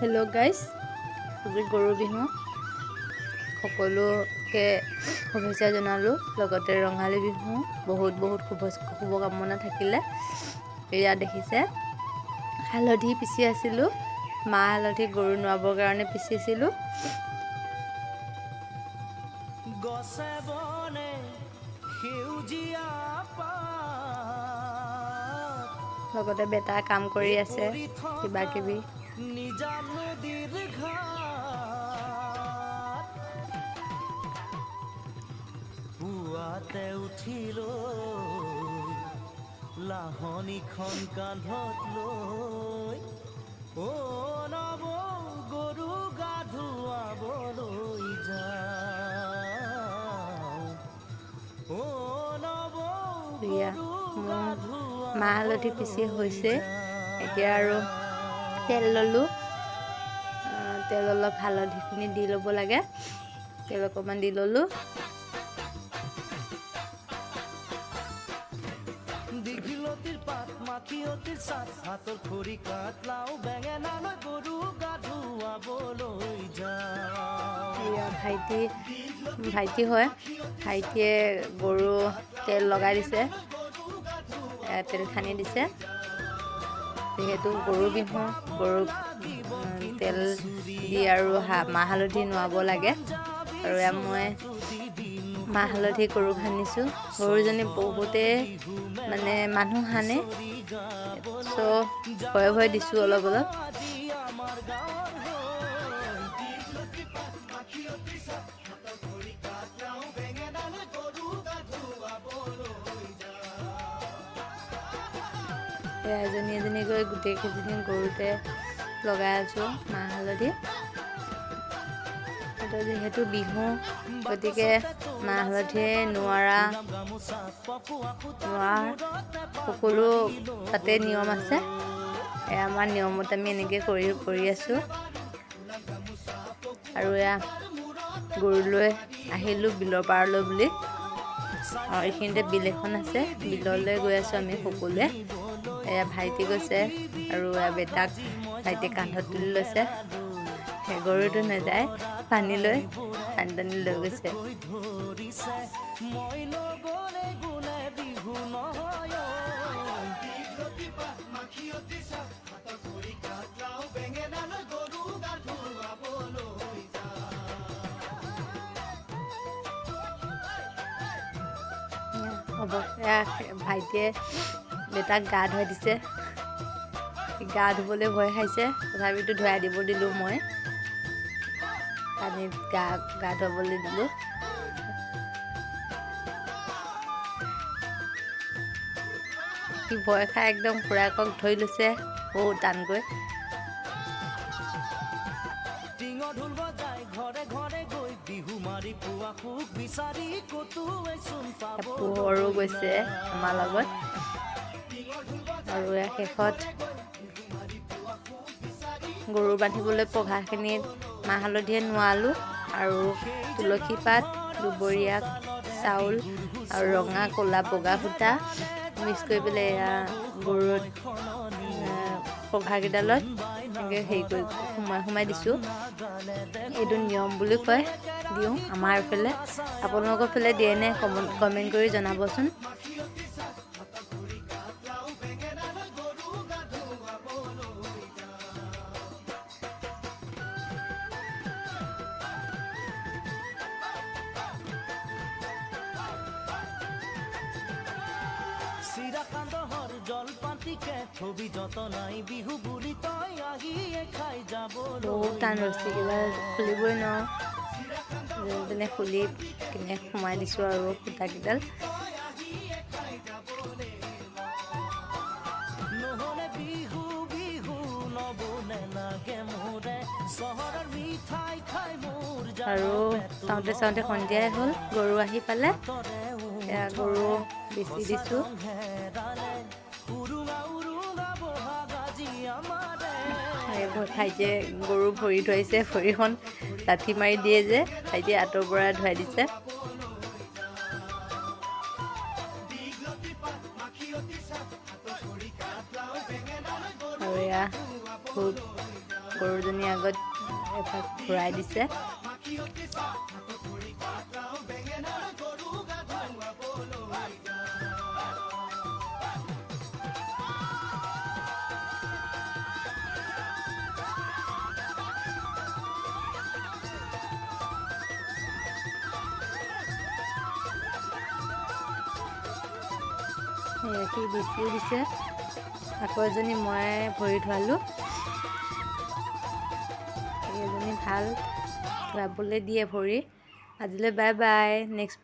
Hello' guys, আজি গৰু বিহু। সকলোকে শুভেচ্ছা জনালোঁ। লগতে ৰঙালী বিহু বহুত শুভকামনা থাকিলে। এয়া দেখিছে, হালধি পিচি আছিলোঁ। মাহ হালধি গৰু নোৱাবৰ কাৰণে পিচিছিলোঁ। গছে বনে সেউজীয়া লগতে বেটা কাম কৰি আছে কিবা কিবি। নিজা নদীৰ ঘাট পুৱাতে উঠিলৈ লাহনীখন কান্ধত লৈ নৱ গৰু গা ধুৱাবলৈ যাওঁ। নৱ মাহ হালধি পিচি হৈছে। এতিয়া আৰু তেল ল'লোঁ। তেল অলপ হালধিখিনি দি ল'ব লাগে। তেল অকণমান দি ল'লোঁ। দীঘলতিৰ পাত মাখিয়তিৰ চাট হাতৰ খৰি কাট লাও বেঙেনা লৈ গৰু গা ধুৱাবলৈ যাওঁ। ভাইটি হয়। ভাইটিয়ে গৰু তেল লগাই দিছে, তেল সানি দিছে। যিহেতু গৰু বিহু, গৰুক তেল দি আৰু মাহ হালধি নোৱাব লাগে। আৰু মই মাহ হালধি গৰুক সানিছোঁ। গৰুজনী বহুতে মানুহ সানে, ভয় দিছোঁ অলপ। এজনী গৈ গোটেইকেইজনী গৰুতে লগাই আছোঁ মাহ হালধি। যিহেতু বিহু, গতিকে মাহ হালধিৰে নোৱাৰা সকলো তাতে নিয়ম আছে। আমাৰ নিয়মত আমি এনেকৈ কৰি আছোঁ। আৰু গৰুলৈ আহিলোঁ বিলৰ পাৰলৈ বুলি। আৰু এইখিনিতে বিল এখন আছে, বিললৈ গৈ আছোঁ আমি সকলোৱে। ভাইটি গৈছে আৰু বেটাক ভাইটি কান্ধত তুলি লৈছে। গৰুটো নাযায়, পানী লৈ গৈছে। হ'ব, ভাইটিয়ে বেটাক গা ধুৱাই দিছে। গা ধুবলৈ ভয় খাইছে, তথাপিতো ধুৱাই দিব দিলোঁ। মই পানীত গা ধুৱাবলৈ দিলোঁ। সি ভয় খাই একদম খুৰাকক ধৰি লৈছে বহুত টানকৈ। পোহৰো গৈছে আমাৰ লগত। আৰু শেষত গৰু বান্ধিবলৈ পঘাখিনিত মাহ হালধিৰে নোৱালোঁ। আৰু তুলসী পাত, দুবৰীয়া চাউল আৰু ৰঙা, ক'লা, বগা সূতা মিক্স কৰি পেলাই গৰুৰ পঘাকেইডালত এনেকৈ সোমাই দিছোঁ। এইটো নিয়ম বুলি কয়, দিওঁ আমাৰ এইফালে। আপোনালোকৰ ফালে দিয়ে নে কমেণ্ট কৰি জনাবচোন। চিৰাকান্দহৰ জলপাতিকে থবি যতনাই বিহু বুলি তই আহিয়ে খাই যাব। বহুত টান ৰছী, কিবা খুলিবই নোৱাৰোঁ। যেনে খুলি কিনে সোমাই দিছোঁ আৰু সূতাকেইডাল। নহ'লে বিহু বিহু নবনে লাগে মোৰে চহৰৰ মিঠাই খাই মোৰ। আৰু চাওঁতে সন্ধিয়াই হ'ল। গৰু আহি পালে, গৰু বেচি দিছোঁ। ভাইটিয়ে গৰু ভৰি ধুৱাইছে। ভৰিখন লাঠি মাৰি দিয়ে যে, ভাইটিয়ে আঁতৰ পৰা ধুৱাই দিছে। আৰু খুব সৰুজনী আগত এপাক ঘূৰাই দিছে। সি দিছিও দিছে, আকৌ এজনী মই ভৰি ধোৱালোঁ। এজনী ভাল ধুৱাবলৈ দিয়ে ভৰি। আজিলৈ বাই বাই, নেক্সট